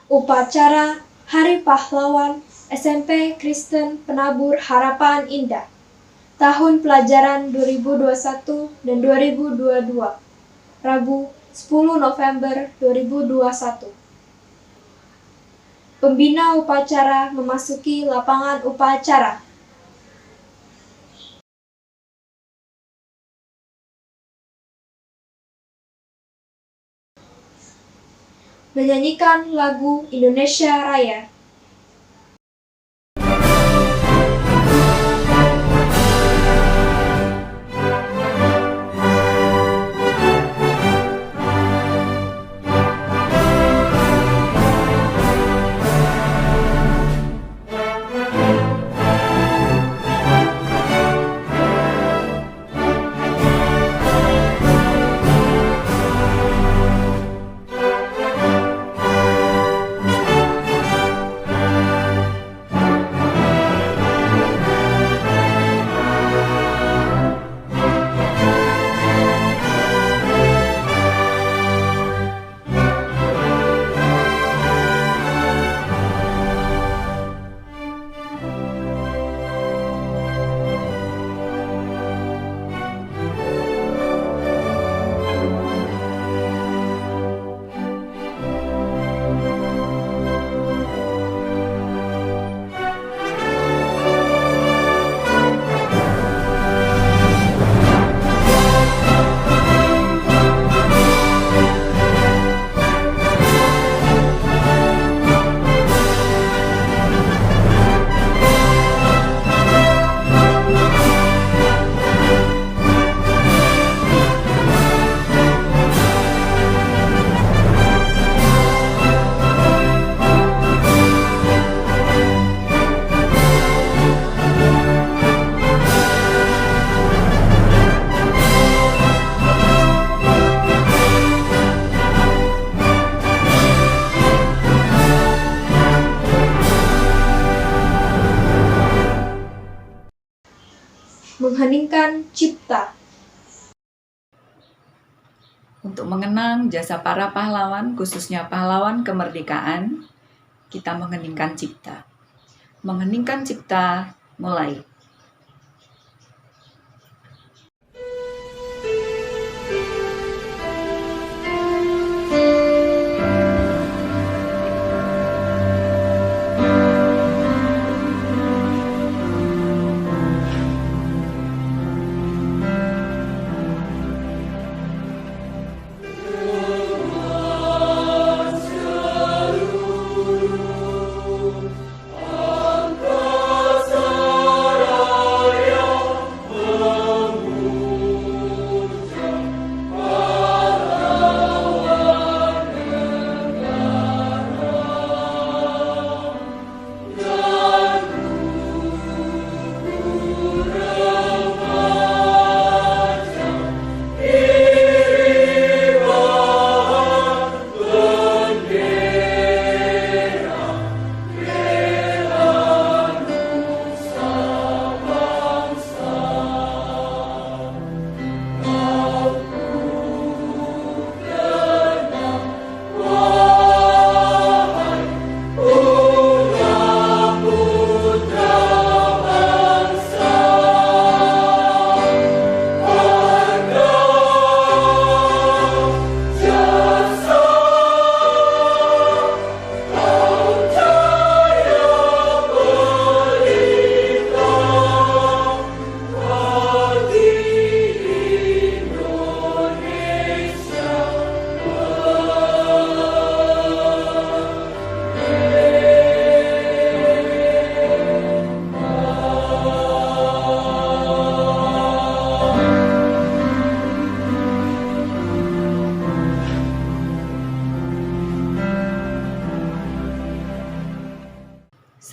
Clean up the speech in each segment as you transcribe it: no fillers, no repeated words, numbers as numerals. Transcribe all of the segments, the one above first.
Upacara Hari Pahlawan SMP Kristen Penabur Harapan Indah tahun pelajaran 2021 dan 2022 Rabu 10 November 2021. Pembina upacara memasuki lapangan upacara. Menyanyikan lagu Indonesia Raya. Mengheningkan cipta. Untuk mengenang jasa para pahlawan, khususnya pahlawan kemerdekaan, kita mengheningkan cipta. Mengheningkan cipta, mulai.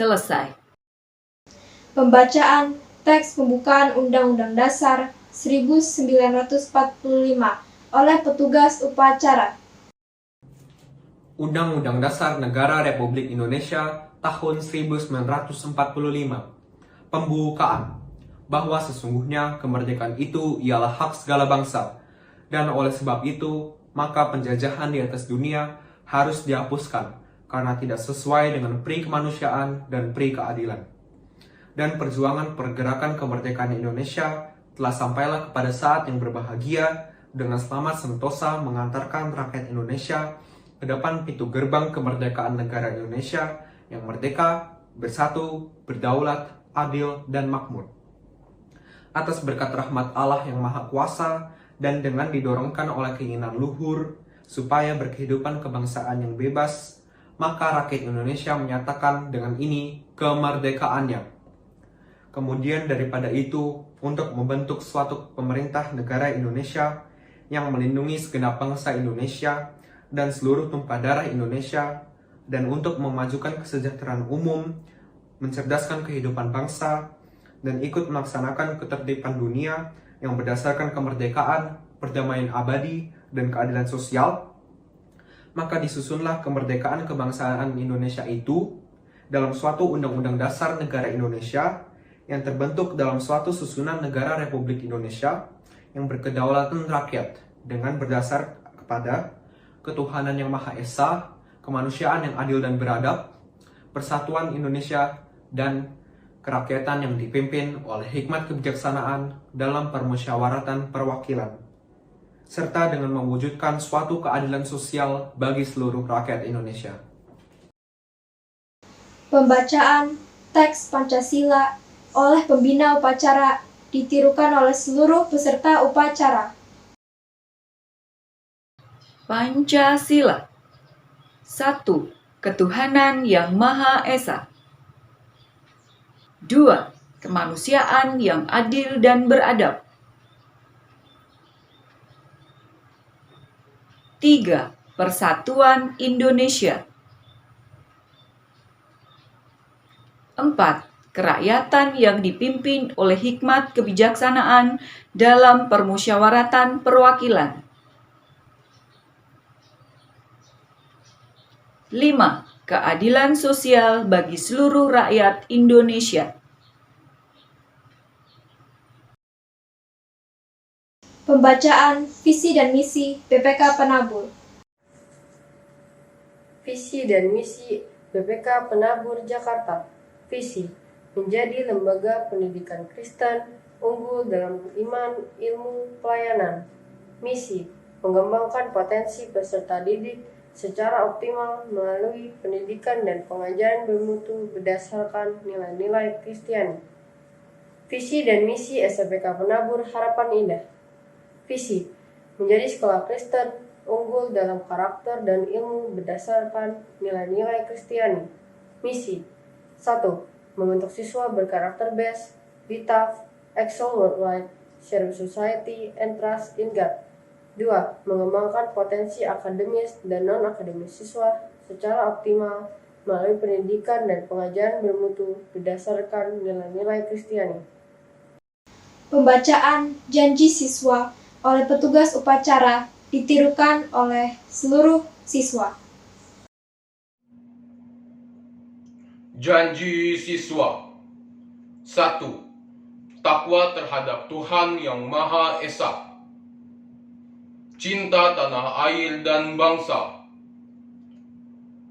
Selesai. Pembacaan teks pembukaan Undang-Undang Dasar 1945 oleh petugas upacara. Undang-Undang Dasar Negara Republik Indonesia tahun 1945. Pembukaan. Bahwa sesungguhnya kemerdekaan itu ialah hak segala bangsa, dan oleh sebab itu, maka penjajahan di atas dunia harus dihapuskan, karena tidak sesuai dengan pri kemanusiaan dan pri keadilan. Dan perjuangan pergerakan kemerdekaan Indonesia telah sampailah kepada saat yang berbahagia dengan selamat sentosa mengantarkan rakyat Indonesia ke depan pintu gerbang kemerdekaan negara Indonesia yang merdeka, bersatu, berdaulat, adil, dan makmur. Atas berkat rahmat Allah yang Maha Kuasa dan dengan didorongkan oleh keinginan luhur supaya berkehidupan kebangsaan yang bebas, maka rakyat Indonesia menyatakan dengan ini kemerdekaannya. Kemudian daripada itu, untuk membentuk suatu pemerintah negara Indonesia yang melindungi segenap bangsa Indonesia dan seluruh tumpah darah Indonesia, dan untuk memajukan kesejahteraan umum, mencerdaskan kehidupan bangsa, dan ikut melaksanakan ketertiban dunia yang berdasarkan kemerdekaan, perdamaian abadi, dan keadilan sosial, maka disusunlah kemerdekaan kebangsaan Indonesia itu dalam suatu Undang-Undang Dasar Negara Indonesia yang terbentuk dalam suatu susunan negara Republik Indonesia yang berkedaulatan rakyat dengan berdasar kepada ketuhanan yang Maha Esa, kemanusiaan yang adil dan beradab, persatuan Indonesia, dan kerakyatan yang dipimpin oleh hikmat kebijaksanaan dalam permusyawaratan perwakilan, serta dengan mewujudkan suatu keadilan sosial bagi seluruh rakyat Indonesia. Pembacaan teks Pancasila oleh pembina upacara ditirukan oleh seluruh peserta upacara. Pancasila. 1. Ketuhanan yang Maha Esa. 2. Kemanusiaan yang adil dan beradab. 3. Persatuan Indonesia. 4. Kerakyatan yang dipimpin oleh hikmat kebijaksanaan dalam permusyawaratan perwakilan. 5. Keadilan sosial bagi seluruh rakyat Indonesia. Pembacaan visi dan misi BPK Penabur. Visi dan misi BPK Penabur Jakarta. Visi: menjadi lembaga pendidikan Kristen unggul dalam iman, ilmu, pelayanan. Misi: mengembangkan potensi peserta didik secara optimal melalui pendidikan dan pengajaran bermutu berdasarkan nilai-nilai Kristiani. Visi dan misi SMPK Penabur Harapan Indah. Visi: menjadi sekolah Kristen unggul dalam karakter dan ilmu berdasarkan nilai-nilai Kristiani. Misi: 1. Membentuk siswa berkarakter best, be tough, excel worldwide, serve society, and trust in God. 2. Mengembangkan potensi akademis dan non-akademis siswa secara optimal melalui pendidikan dan pengajaran bermutu berdasarkan nilai-nilai Kristiani. Pembacaan janji siswa oleh petugas upacara ditirukan oleh seluruh siswa. Janji siswa. 1. Takwa terhadap Tuhan Yang Maha Esa. Cinta tanah air dan bangsa.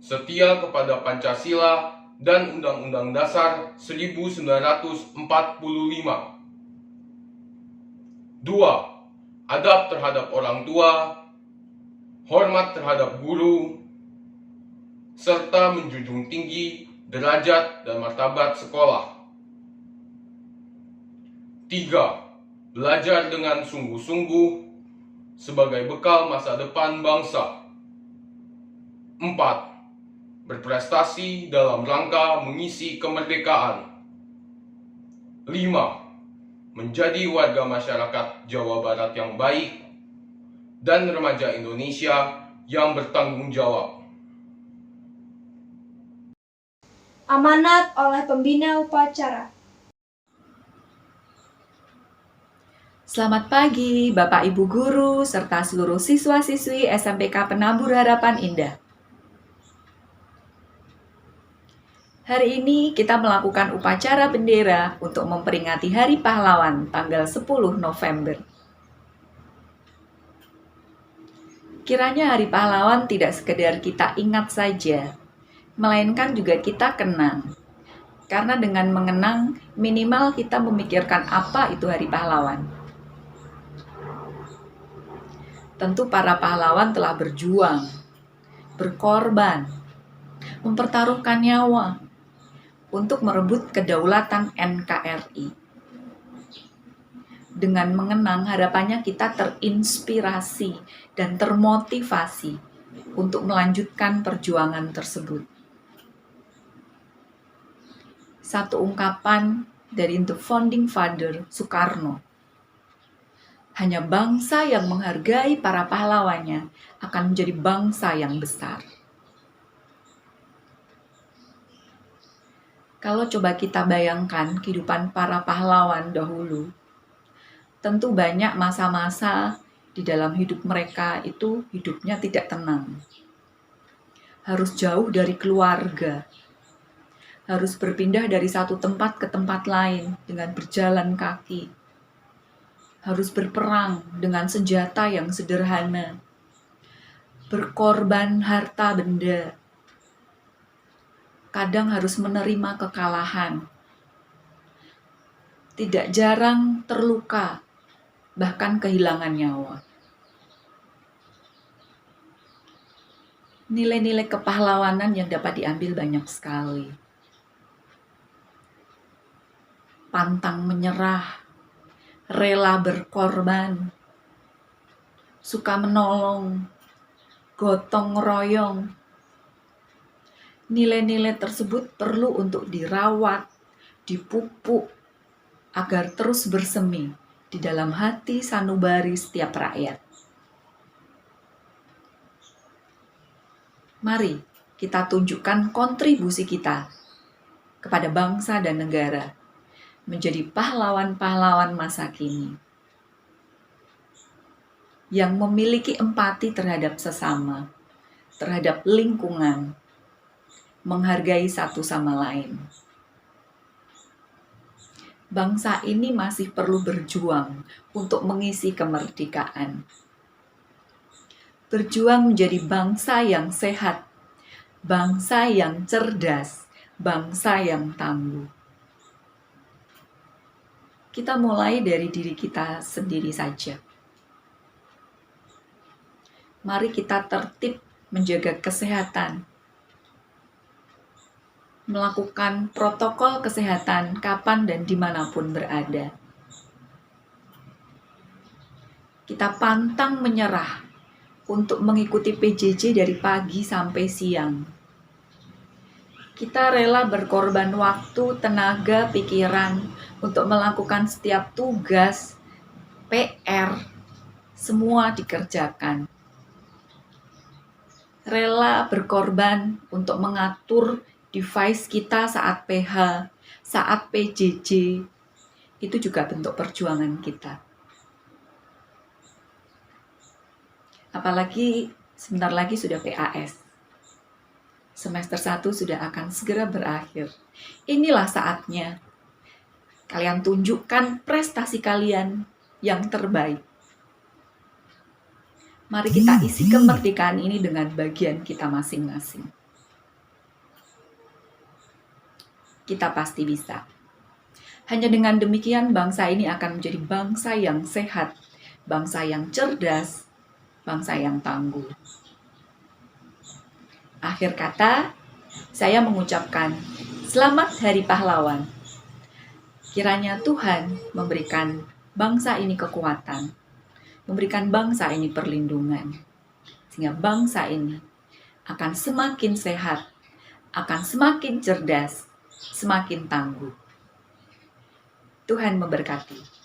Setia kepada Pancasila dan Undang-Undang Dasar 1945. 2. Adab terhadap orang tua, hormat terhadap guru, serta menjunjung tinggi derajat dan martabat sekolah. 3. Belajar dengan sungguh-sungguh sebagai bekal masa depan bangsa. 4. Berprestasi dalam rangka mengisi kemerdekaan. 5. Menjadi warga masyarakat Jawa Barat yang baik dan remaja Indonesia yang bertanggung jawab. Amanat oleh pembina upacara. Selamat pagi Bapak Ibu Guru serta seluruh siswa-siswi SMPK Penabur Harapan Indah. Hari ini kita melakukan upacara bendera untuk memperingati Hari Pahlawan tanggal 10 November. Kiranya Hari Pahlawan tidak sekedar kita ingat saja, melainkan juga kita kenang. Karena dengan mengenang, minimal kita memikirkan apa itu Hari Pahlawan. Tentu para pahlawan telah berjuang, berkorban, mempertaruhkan nyawa untuk merebut kedaulatan NKRI. Dengan mengenang, harapannya kita terinspirasi dan termotivasi untuk melanjutkan perjuangan tersebut. Satu ungkapan dari The Founding Father Soekarno, hanya bangsa yang menghargai para pahlawannya akan menjadi bangsa yang besar. Kalau coba kita bayangkan kehidupan para pahlawan dahulu, tentu banyak masa-masa di dalam hidup mereka itu hidupnya tidak tenang. Harus jauh dari keluarga, harus berpindah dari satu tempat ke tempat lain dengan berjalan kaki, harus berperang dengan senjata yang sederhana, berkorban harta benda, kadang harus menerima kekalahan, tidak jarang terluka, bahkan kehilangan nyawa. Nilai-nilai kepahlawanan yang dapat diambil banyak sekali. Pantang menyerah, rela berkorban, suka menolong, gotong royong. Nilai-nilai tersebut perlu untuk dirawat, dipupuk, agar terus bersemi di dalam hati sanubari setiap rakyat. Mari kita tunjukkan kontribusi kita kepada bangsa dan negara, menjadi pahlawan-pahlawan masa kini yang memiliki empati terhadap sesama, terhadap lingkungan, menghargai satu sama lain. Bangsa ini masih perlu berjuang untuk mengisi kemerdekaan. Berjuang menjadi bangsa yang sehat, bangsa yang cerdas, bangsa yang tangguh. Kita mulai dari diri kita sendiri saja. Mari kita tertib menjaga kesehatan, melakukan protokol kesehatan kapan dan dimanapun berada. Kita pantang menyerah untuk mengikuti PJJ dari pagi sampai siang. Kita rela berkorban waktu, tenaga, pikiran untuk melakukan setiap tugas, PR, semua dikerjakan. Rela berkorban untuk mengatur device kita saat PH, saat PJJ, itu juga bentuk perjuangan kita. Apalagi sebentar lagi sudah PAS. Semester 1 sudah akan segera berakhir. Inilah saatnya kalian tunjukkan prestasi kalian yang terbaik. Mari kita isi kemerdekaan ini dengan bagian kita masing-masing. Kita pasti bisa. Hanya dengan demikian bangsa ini akan menjadi bangsa yang sehat, bangsa yang cerdas, bangsa yang tangguh. Akhir kata, saya mengucapkan selamat Hari Pahlawan. Kiranya Tuhan memberikan bangsa ini kekuatan, memberikan bangsa ini perlindungan, sehingga bangsa ini akan semakin sehat, akan semakin cerdas, semakin tangguh. Tuhan memberkati.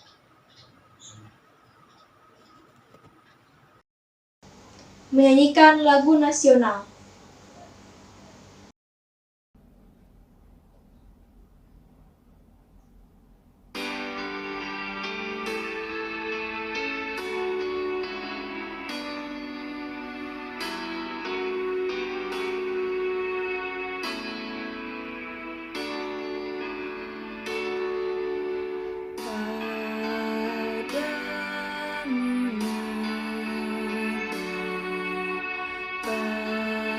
Menyanyikan lagu nasional. Padamu negeri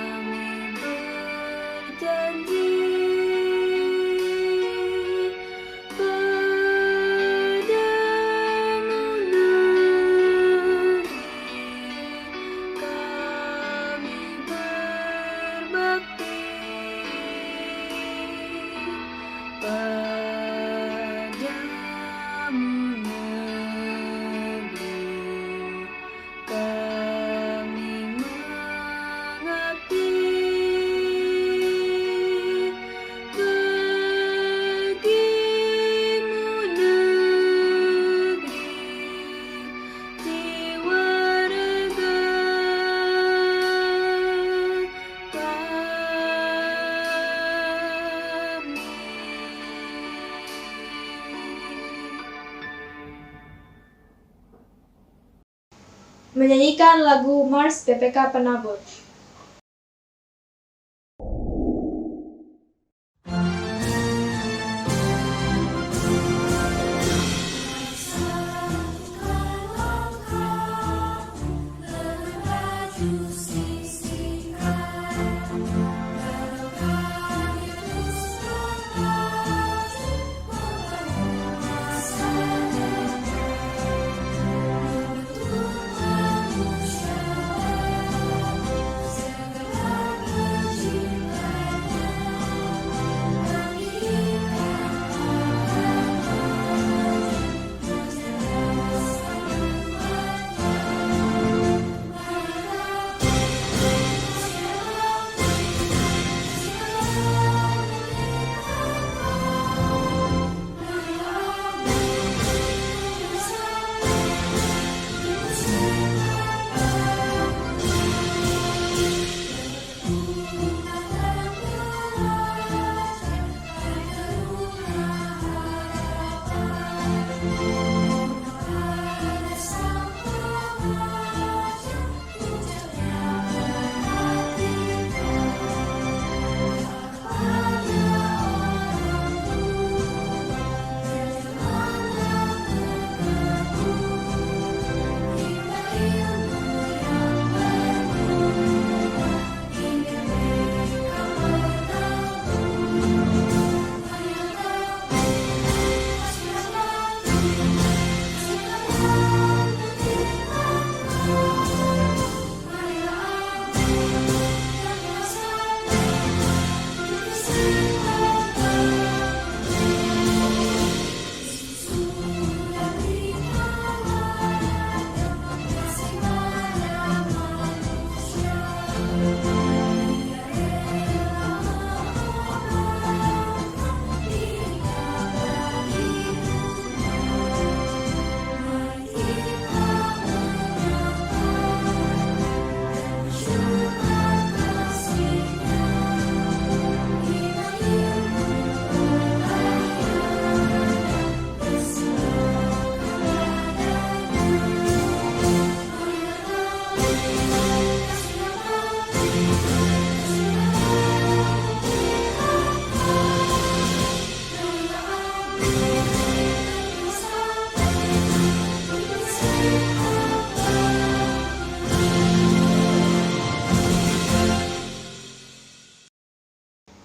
menyanyikan lagu Mars PPK Penabur.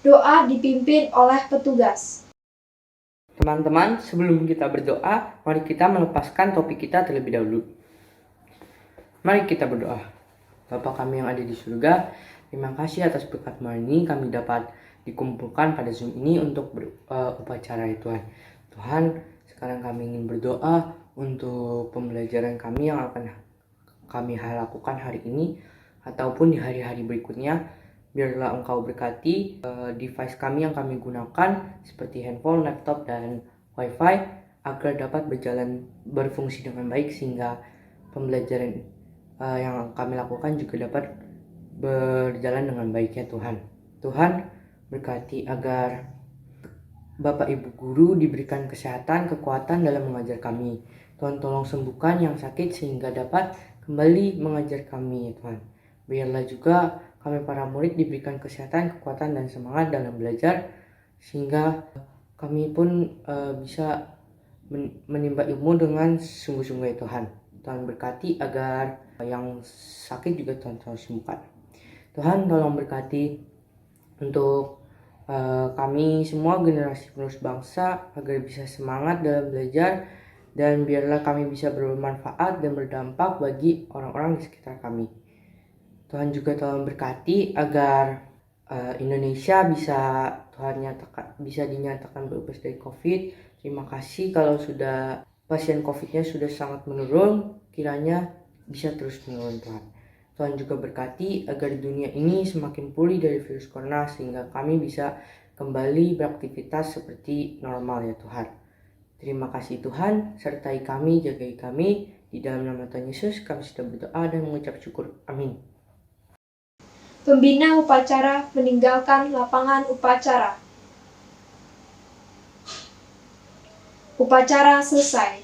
Doa dipimpin oleh petugas. Teman-teman, sebelum kita berdoa, mari kita melepaskan topi kita terlebih dahulu. Mari kita berdoa. Bapa kami yang ada di surga, terima kasih atas berkat ini kami dapat dikumpulkan pada Zoom ini untuk upacara ya Tuhan. Tuhan, sekarang kami ingin berdoa untuk pembelajaran kami yang akan kami lakukan hari ini ataupun di hari-hari berikutnya. Biarlah Engkau berkati device kami yang kami gunakan seperti handphone, laptop, dan wifi agar dapat berfungsi dengan baik sehingga pembelajaran yang kami lakukan juga dapat berjalan dengan baik ya Tuhan. Tuhan berkati agar Bapak Ibu Guru diberikan kesehatan, kekuatan dalam mengajar kami. Tuhan tolong sembuhkan yang sakit sehingga dapat kembali mengajar kami ya Tuhan. Biarlah juga kami para murid diberikan kesehatan, kekuatan, dan semangat dalam belajar sehingga kami pun bisa menimba ilmu dengan sungguh-sungguh ya Tuhan. Tuhan berkati agar yang sakit juga Tuhan tolong sembuhkan. Tuhan tolong berkati untuk kami semua generasi penerus bangsa agar bisa semangat dalam belajar dan biarlah kami bisa bermanfaat dan berdampak bagi orang-orang di sekitar kami. Tuhan juga tolong berkati agar Indonesia bisa dinyatakan bebas dari COVID. Terima kasih kalau sudah pasien COVID-nya sudah sangat menurun, kiranya bisa terus menurun Tuhan. Tuhan juga berkati agar dunia ini semakin pulih dari virus corona sehingga kami bisa kembali beraktivitas seperti normal ya Tuhan. Terima kasih Tuhan, sertai kami, jagai kami. Di dalam nama Tuhan Yesus kami sudah berdoa dan mengucap syukur. Amin. Pembina upacara meninggalkan lapangan upacara. Upacara selesai.